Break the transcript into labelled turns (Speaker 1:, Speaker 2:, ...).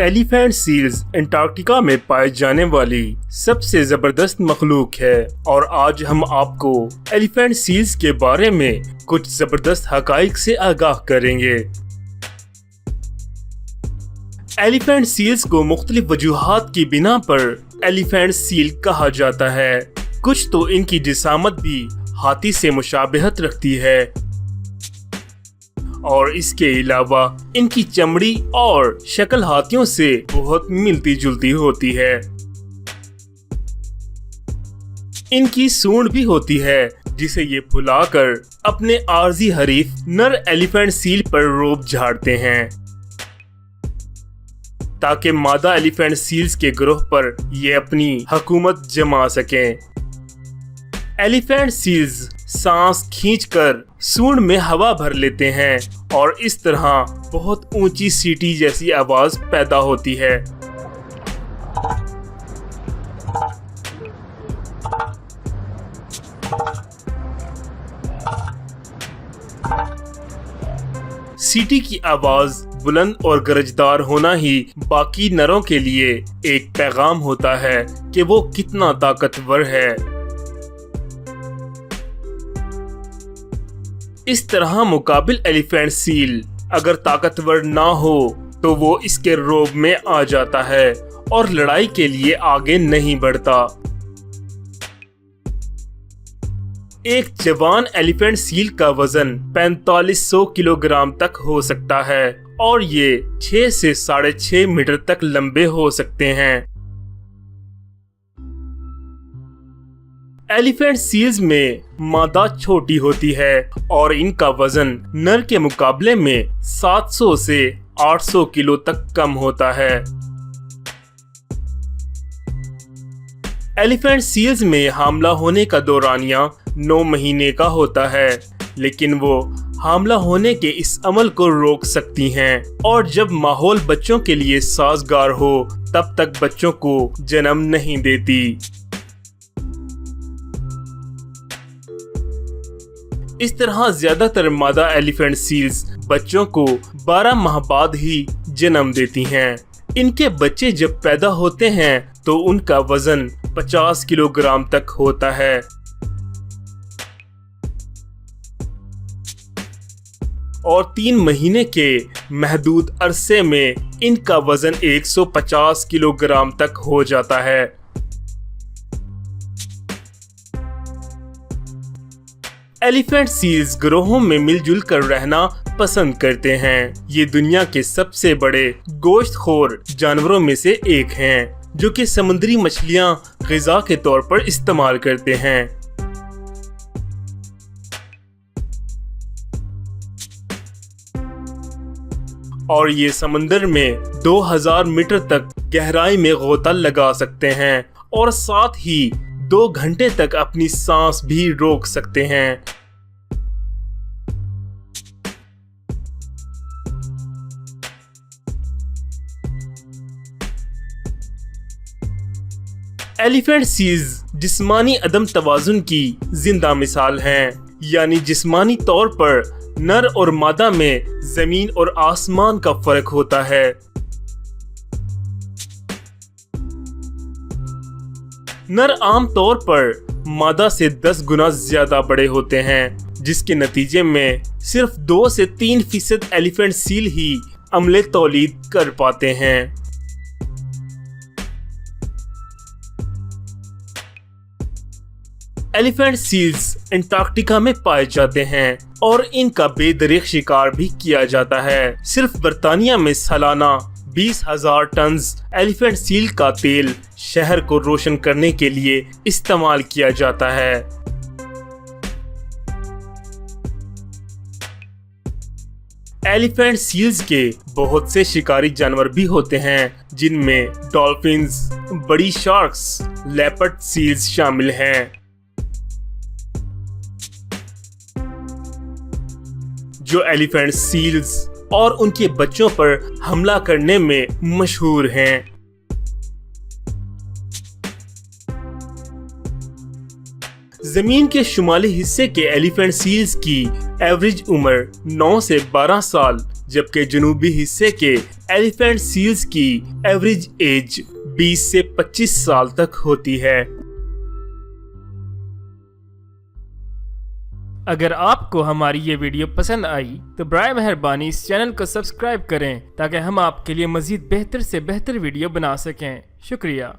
Speaker 1: Elephant seals Antarctica में पाए जाने वाली सबसे जबरदस्त मखलूक है और आज हम आपको एलिफेंट सील्स के बारे में कुछ जबरदस्त हकाइक से आगाह करेंगे। एलिफेंट सील्स को मुख्तलिफ वजूहात की बिना पर एलिफेंट सील कहा जाता है। कुछ तो इनकी जिसामत भी हाथी से मुशाबहत रखती है और इसके अलावा इनकी चमड़ी और शक्ल हाथियों से बहुत मिलती जुलती होती है। इनकी सूंड भी होती है जिसे ये फुलाकर अपने आर्जी हरीफ नर एलिफेंट सील पर रोब झाड़ते हैं ताकि मादा एलिफेंट सील्स के ग्रोह पर ये अपनी हुकूमत जमा सकें। एलिफेंट सील्स सांस खींचकर सूंड में हवा भर लेते हैं और इस तरह बहुत ऊंची सीटी जैसी आवाज पैदा होती है। सीटी की आवाज बुलंद और गरजदार होना ही बाकी नरों के लिए एक पैगाम होता है कि वो कितना ताकतवर है। इस तरह मुकाबिल एलिफेंट सील अगर ताकतवर ना हो तो वो इसके रोब में आ जाता है और लड़ाई के लिए आगे नहीं बढ़ता। एक जवान एलिफेंट सील का वजन 4500 किलोग्राम तक हो सकता है और ये 6 से 6.5 मीटर तक लंबे हो सकते हैं। एलिफेंट सील्स में मादा छोटी होती है और इनका वजन नर के मुकाबले में 700 से 800 किलो तक कम होता है। एलिफेंट सील्स में हामला होने का दौरानिया 9 महीने का होता है, लेकिन वो हामला होने के इस अमल को रोक सकती हैं और जब माहौल बच्चों के लिए साजगार हो तब तक बच्चों को जन्म नहीं देती। इस तरह ज्यादातर मादा एलिफेंट सील्स बच्चों को 12 माह बाद ही जन्म देती हैं। इनके बच्चे जब पैदा होते हैं तो उनका वजन 50 किलोग्राम तक होता है। और 3 महीने के महदूद अरसे में इनका वजन 150 किलोग्राम तक हो जाता है। एलिफेंट सील्स ग्रोहों में मिलजुल कर रहना पसंद करते हैं। ये दुनिया के सबसे बड़े गोश्तखोर जानवरों में से एक हैं, जो कि समुद्री मछलियां ग़िज़ा के तौर पर इस्तेमाल करते हैं। और ये समंदर में 2000 मीटर तक गहराई में गोता लगा सकते हैं और साथ ही 2 घंटे तक अपनी सांस भी रोक सकते हैं। एलिफेंट सील्स जिस्मानी अदम तवाजुन की जिंदा मिसाल हैं, यानी जिस्मानी तौर पर नर और मादा में जमीन और आसमान का फर्क होता है। नर आम तौर पर मादा से 10 गुना ज्यादा बड़े होते हैं, जिसके नतीजे में सिर्फ 2 से 3% एलिफेंट सील ही अमले तौलीद कर पाते हैं। एलिफेंट सील्स अंटार्कटिका में पाए जाते हैं और इनका बेदरीग शिकार भी किया जाता है। सिर्फ बर्तानिया में सालाना 20,000 टन एलिफेंट सील का तेल शहर को रोशन करने के लिए इस्तेमाल किया जाता है। एलिफेंट सील्स के बहुत से शिकारी जानवर भी होते हैं, जिनमें डॉल्फिन्स, बड़ी शार्क्स, लेपर्ड सील्स शामिल हैं, जो एलिफेंट सील्स और उनके बच्चों पर हमला करने में मशहूर हैं। जमीन के शुमाली हिस्से के एलिफेंट सील्स की एवरेज उम्र 9 से 12 साल जबकि जनूबी हिस्से के एलिफेंट सील्स की एवरेज एज 20 से 25 साल तक होती है।
Speaker 2: अगर आपको हमारी ये वीडियो पसंद आई तो बराए मेहरबानी इस चैनल को सब्सक्राइब करें ताकि हम आपके लिए मजीद बेहतर से बेहतर वीडियो बना सकें। शुक्रिया।